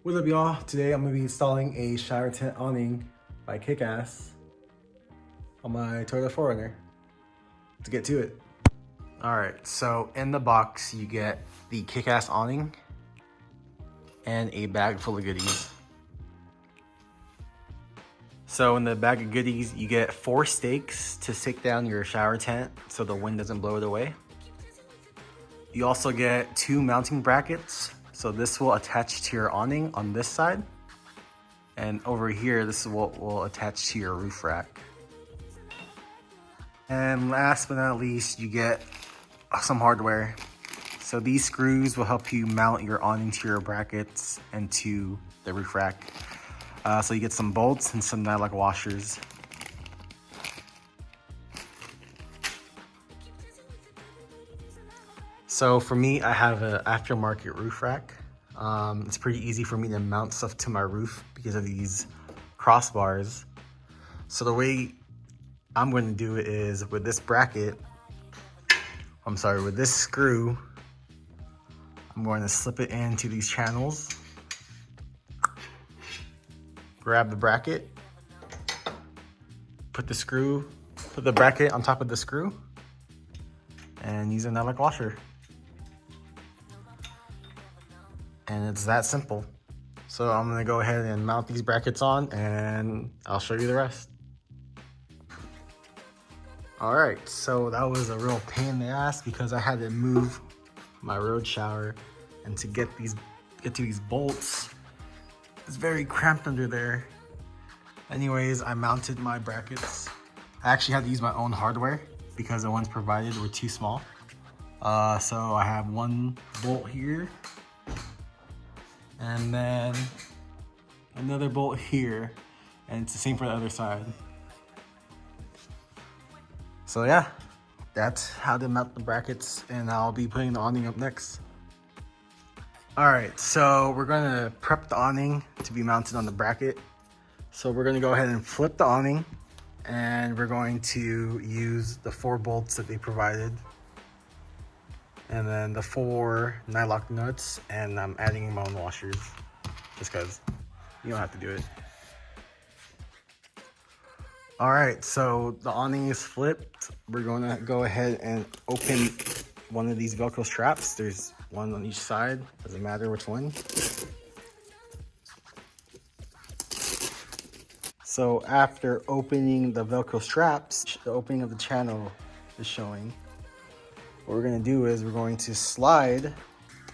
What's up, y'all? Today I'm going to be installing a shower tent awning by Kickass on my Toyota 4Runner. Let's get to it. Alright, so in the box you get the Kickass awning and a bag full of goodies. So in the bag of goodies you get 4 stakes to stick down your shower tent so the wind doesn't blow it away. You also get 2 mounting brackets. So this will attach to your awning on this side. And over here, this is what will attach to your roof rack. And last but not least, you get some hardware. So these screws will help you mount your awning to your brackets and to the roof rack. So you get some bolts and some nylock washers. So for me, I have an aftermarket roof rack. It's pretty easy for me to mount stuff to my roof because of these crossbars. So the way I'm going to do it is with this bracket, with this screw, I'm going to slip it into these channels, grab the bracket, put the bracket on top of the screw, and use a nylock washer. And it's that simple. So I'm gonna go ahead and mount these brackets on and I'll show you the rest. All right, so that was a real pain in the ass because I had to move my road shower, and to get to these bolts, it's very cramped under there. Anyways, I mounted my brackets. I actually had to use my own hardware because the ones provided were too small. So I have one bolt here, and then another bolt here, and it's the same for the other side. So yeah, that's how to mount the brackets, and I'll be putting the awning up next. All right, so we're gonna prep the awning to be mounted on the bracket. So we're gonna go ahead and flip the awning, and we're going to use the 4 bolts that they provided, and then the 4 nylock nuts, and I'm adding my own washers just because you don't have to do it. All right, so the awning is flipped. We're gonna go ahead and open one of these Velcro straps. There's one on each side, doesn't matter which one. So after opening the Velcro straps, the opening of the channel is showing. What we're gonna do is we're going to slide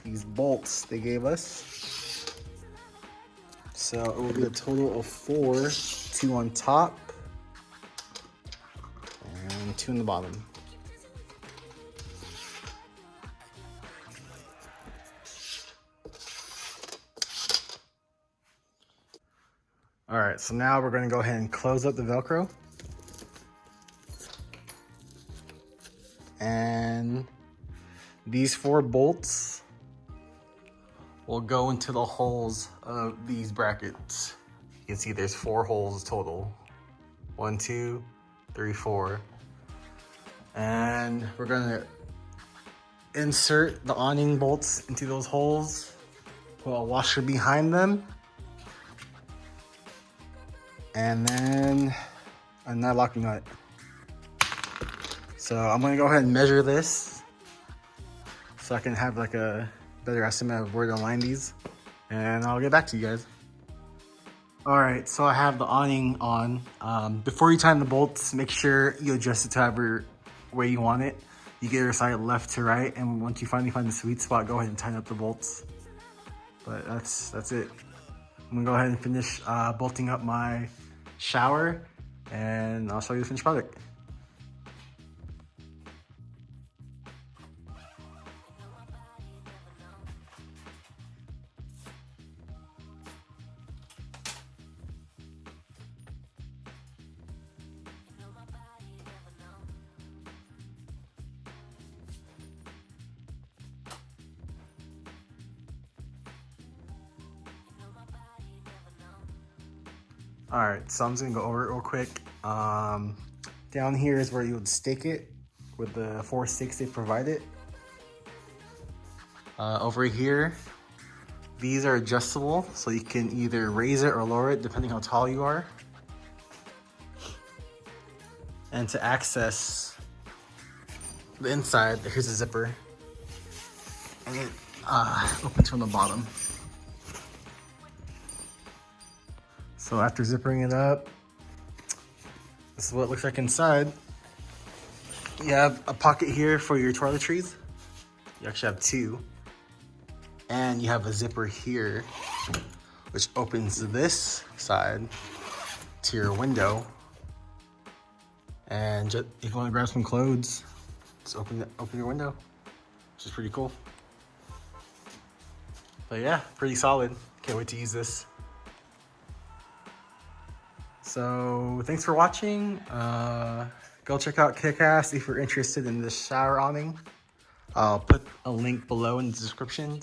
these bolts they gave us. So it will be a total of 4, 2 on top and 2 in the bottom. All right, so now we're gonna go ahead and close up the Velcro. And these 4 bolts will go into the holes of these brackets. You can see there's 4 holes total. 1, 2, 3, 4. And we're gonna insert the awning bolts into those holes, put a washer behind them, and then a nylock nut. So I'm gonna go ahead and measure this so I can have like a better estimate of where to line these, and I'll get back to you guys. All right, so I have the awning on. Before you tighten the bolts, make sure you adjust it to however way you want it. You get your side left to right, and once you finally find the sweet spot, go ahead and tighten up the bolts. But that's it. I'm gonna go ahead and finish bolting up my shower, and I'll show you the finished product. All right, so I'm just gonna go over it real quick. Down here is where you would stake it with the 4 stakes they provided. Over here These are adjustable, so you can either raise it or lower it depending how tall you are. And to access the inside, here's a zipper. And it opens from the bottom. So after zippering it up, this is what it looks like inside. You have a pocket here for your toiletries. You actually have two. And you have a zipper here, which opens this side to your window. And just, if you want to grab some clothes, just open your window, which is pretty cool. But yeah, pretty solid. Can't wait to use this. So thanks for watching. Go check out Kickass if you're interested in this shower awning. I'll put a link below in the description.